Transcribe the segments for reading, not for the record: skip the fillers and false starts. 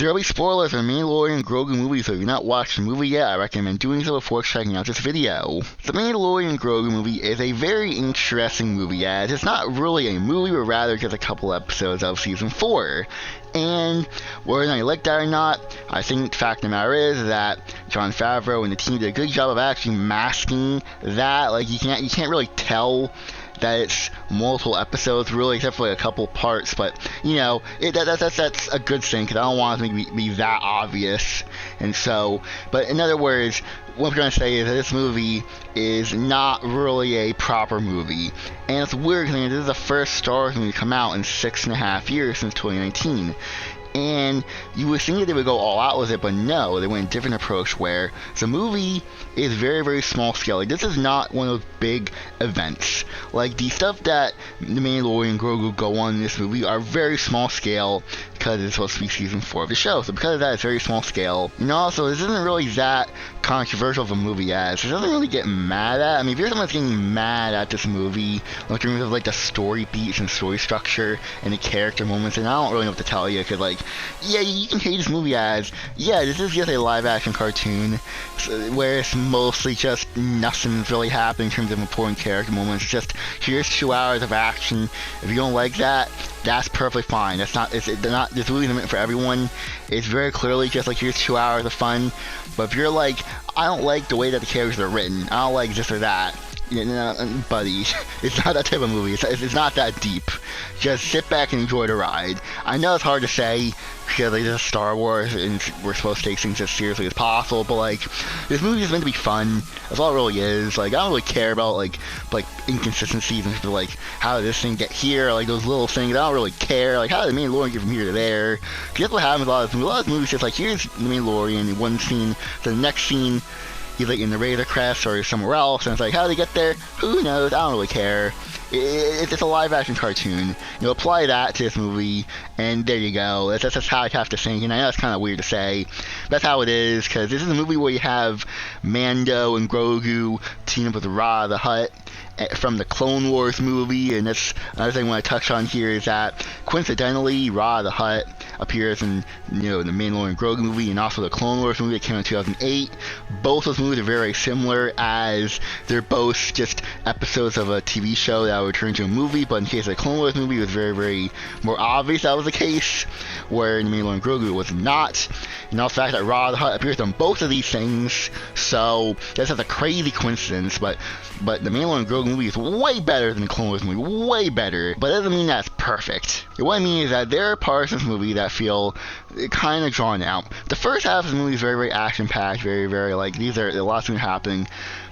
There will be spoilers for the Mandalorian and Grogu movie, so if you've not watched the movie yet, I recommend doing so before checking out this video. The Mandalorian and Grogu movie is a very interesting movie, as it's not really a movie, but rather just a couple episodes of Season 4. And whether or not you like that or not, I think the fact of the matter is that Jon Favreau and the team did a good job of actually masking that. Like, you can't really tell that it's multiple episodes, really, except for like a couple parts. But you know, that's a good thing, because I don't want it to be that obvious. And so, but in other words, what I'm trying to say is that this movie is not really a proper movie, and it's weird because this is the first Star Wars movie to come out in 6.5 years, since 2019. And you would think that they would go all out with it, but no, they went a different approach where the movie is very, very small scale. Like, this is not one of those big events. Like, the stuff that the Mandalorian and Grogu go on in this movie are very small scale, because it's supposed to be season 4 of the show. So because of that, it's very small scale. And also, this isn't really that controversial of a movie as it doesn't really get mad at. I mean, if you're someone that's getting mad at this movie, like in terms of like the story beats and story structure and the character moments, and I don't really know what to tell you, because like, yeah, you can hate this movie as, yeah, this is just a live action cartoon, where it's mostly just nothing's really happening in terms of important character moments. It's just, here's 2 hours of action. If you don't like that, that's perfectly fine. This movie isn't meant for everyone. It's very clearly just like, here's 2 hours of fun. But if you're like, I don't like the way that the characters are written, I don't like this or that, you know, buddy, it's not that type of movie. It's not that deep. Just sit back and enjoy the ride. I know it's hard to say, because like, this is Star Wars and we're supposed to take things as seriously as possible, but like, this movie is meant to be fun. That's all it really is. Like, I don't really care about like inconsistencies and like, how did this thing get here, like those little things. I don't really care. Like, how did the Mandalorian get from here to there? Because that's what happens a lot of movies. A lot of movies just like, here's the Mandalorian in one scene, the next scene he's like in the Razor Crest or somewhere else, and it's like, how did he get there? Who knows? I don't really care. It's a live action cartoon. You know, apply that to this movie, and there you go. That's how I have to think. And I know it's kind of weird to say, but that's how it is, because this is a movie where you have Mando and Grogu team up with Ra the Hutt from the Clone Wars movie. And that's another thing I want to touch on here, is that coincidentally, Ra the Hutt appears in, you know, the Mandalorian and Grogu movie, and also the Clone Wars movie that came out in 2008. Both those movies are very similar, as they're both just episodes of a TV show that would turn into a movie. But in the case of the Clone Wars movie, it was very, very more obvious that was the case, where in the Mandalorian and Grogu it was not. And also the fact that Ra the Hutt appears on both of these things, so that's just a crazy coincidence. But the Mandalorian and Grogu movie is way better than the Clone Wars movie, way better. But that doesn't mean that's perfect. What I mean is that there are parts of this movie that feel kind of drawn out. The first half of the movie is very, very action-packed, very, very, like, these are a lot of things happening.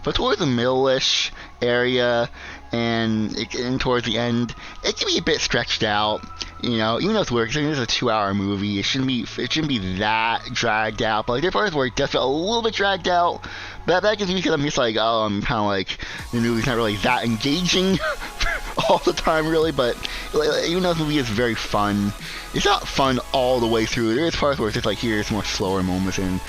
But towards the middle-ish area and towards the end, it can be a bit stretched out. You know, even though it's weird, because this is a 2-hour movie, it shouldn't be that dragged out. But like, there are parts where it does feel a little bit dragged out. But that gives me, because I'm just like, oh, I'm kind of like, the movie's not really that engaging all the time, really. But even though this movie is very fun, it's not fun all the way through. There is parts where it's just like, here's more slower moments, and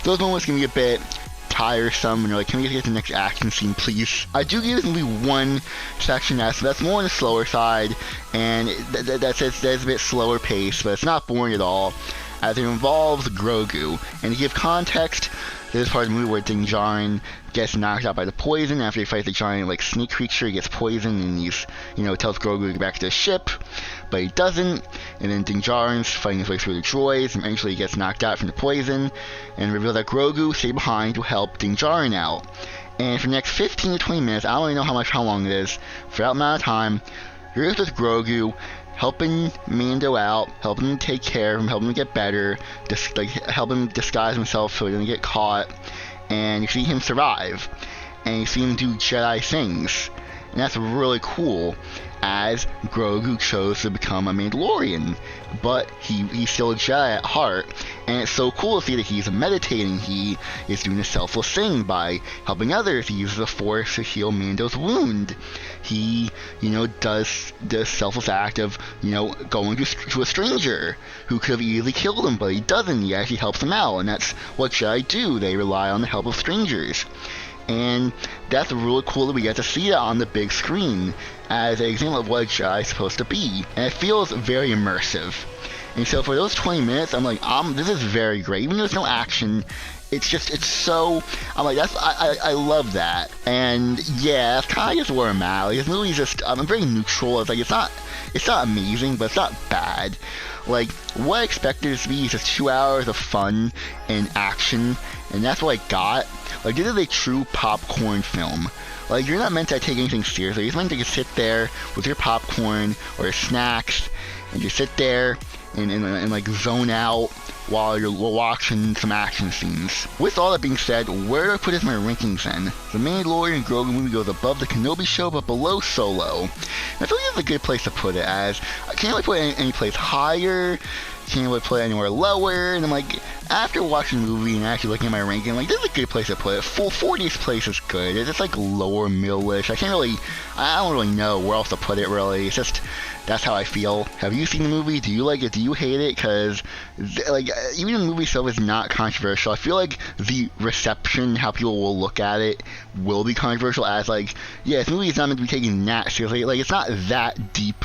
those moments can be a bit tiresome, and you're like, can we get to the next action scene, please? I do give this movie one section that's more on the slower side, and that's a bit slower pace, but it's not boring at all, as it involves Grogu. And to give context, this is part of the movie where Din Djarin gets knocked out by the poison. After he fights the giant like snake creature, he gets poisoned, and he's, you know, tells Grogu to get back to the ship, but he doesn't. And then Din Djarin's fighting his way through the droids, and eventually he gets knocked out from the poison, and reveals that Grogu stayed behind to help Din Djarin out. And for the next 15 to 20 minutes, I don't really know how long it is, for that amount of time, you're just with Grogu, helping Mando out, helping him take care of him, helping him get better, just like help him disguise himself so he doesn't get caught. And you see him survive, and you see him do Jedi things, and that's really cool, as Grogu chose to become a Mandalorian, but he's still a Jedi at heart. And it's so cool to see that he's meditating. He is doing a selfless thing by helping others. He uses the Force to heal Mando's wound. He, you know, does the selfless act of, you know, going to a stranger who could have easily killed him, but he doesn't. He actually helps him out, and that's what Jedi do. They rely on the help of strangers. And that's really cool that we get to see that on the big screen as an example of what a Jedi is supposed to be. And it feels very immersive. And so for those 20 minutes, I'm like, this is very great. Even though there's no action, it's so, I'm like, I love that. And yeah, that's kind of just where I'm at. Like, this movie's just, I'm very neutral. It's like, it's not amazing, but it's not bad. Like, what I expected it to be is just 2 hours of fun and action, and that's what I got. Like, this is a true popcorn film. Like, you're not meant to take anything seriously. You're meant to just sit there with your popcorn or your snacks, and just sit there and like zone out while you're watching some action scenes. With all that being said, where do I put this in my rankings then? The Mandalorian and Grogu movie goes above the Kenobi show, but below Solo. And I feel like that's a good place to put it, as I can't really put it any place higher, can't really put it anywhere lower, and I'm like, after watching the movie and actually looking at my ranking, I'm like, this is a good place to put it. Full 40th place is good. It's like lower middle-ish. I don't really know where else to put it, really. It's just, that's how I feel. Have you seen the movie? Do you like it? Do you hate it? Because, like, even the movie itself is not controversial. I feel like the reception, how people will look at it, will be controversial, as, like, yeah, this movie is not meant to be taken that seriously. Like, it's not that deep.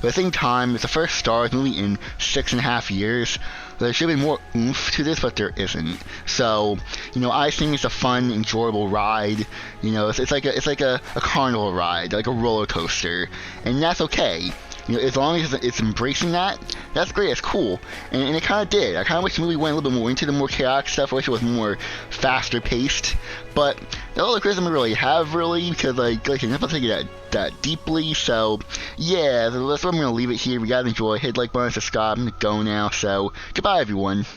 But at the same time, it's the first Star Wars movie in 6.5 years. There should be more oomph to this, but there isn't. So, I think it's a fun, enjoyable ride. It's like a carnival ride, like a roller coaster, and that's okay. As long as it's embracing that, that's great, that's cool. And it kind of did. I kind of wish the movie went a little bit more into the more chaotic stuff. I wish it was more faster paced. But the other criticism I really have, because, like you're not supposed to take it that deeply. So, yeah, that's where I'm going to leave it here. We gotta enjoy. Hit like button, subscribe. I'm going to go now. So, goodbye, everyone.